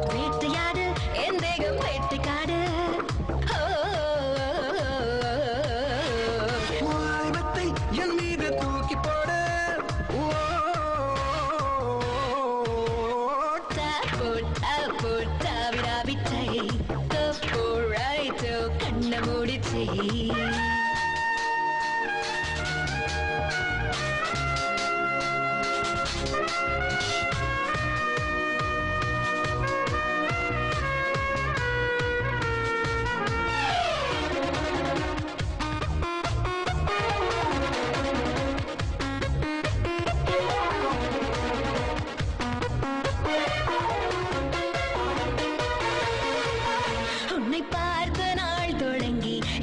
வேட்டையாடு என் தேகம் வேட்டைக்காடு வாய்மத்தை என் மீது தூக்கி போடு விடாவிட்டை கண்ண மூடிச்சை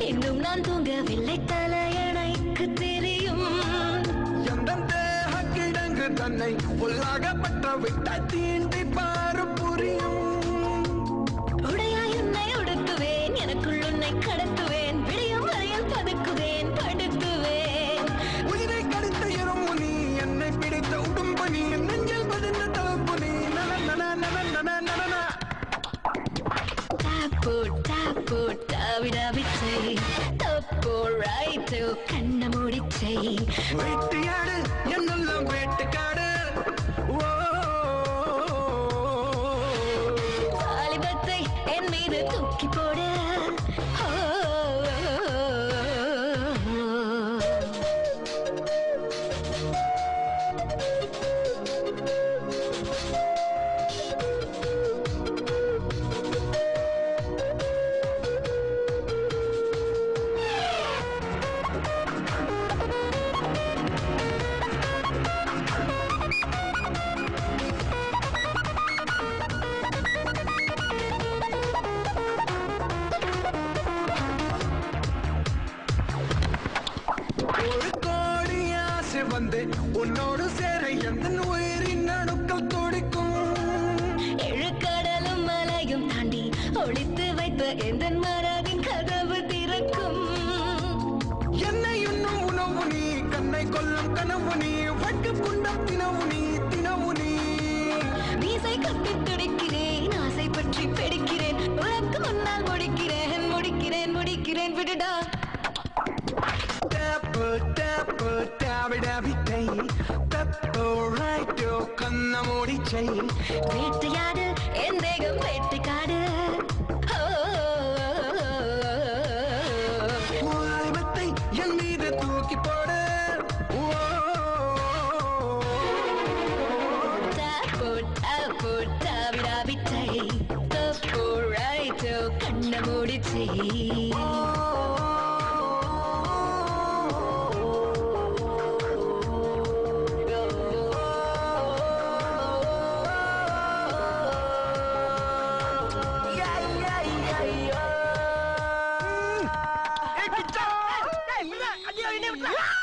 இன்னும் நான் தூங்கவில்லை தலையணைக்கு தெரியும் எந்த தேக கிடங்கு தன்னை உள்ளாகப்பட்ட விட்ட தீண்டி பாரு புரியும் உடையாய் உன்னை உடுத்துவேன் எனக்குள் உன்னை கடத்துவேன் விடியும் வரையில் பதுக்குவேன் படுத்துவேன் உயிரை கடித்த எறும்பு நீ என்னை பிடித்த உடும்பு நீ நெஞ்சில் பதிந்த தவப்பு நீ விடாவிச்சை தப்போ ரைட்டோ கண்ண மூடிச்சை வேட்டையாடு என்னெல்லாம் வேட்டுக்காடு வாலிபத்தை என் மீது தூக்கி போடு வந்து உன்னோடு சேர எந்த உயிரின் நடுக்கள் துடிக்கும் எழுக்கடலும் மலையும் தாண்டி ஒளித்து வைத்த எந்த மனதின் கதவு திறக்கும் என்னை இன்னும் உணவு நீ கண்ணை கொல்லும் கனவு நீ வட்டு குண்டம் தினவு நீ மீசை கட்டி துடிக்கிறேன் ஆசை பற்றி பிடிக்கிறேன் உனக்கு முன்னால் முடிக்கிறேன் விடுடா விடாவிட்டை தப்போ ரைட்டோ கண்ண மூடிச்சை வேட்டையாடு என் தேகம் வேட்டைக்காடு வாலிபத்தை என் மீது தூக்கி போடு விடாவிட்டை தப்போ ரைட்டோ கண்ண மூடிச்சை Hey,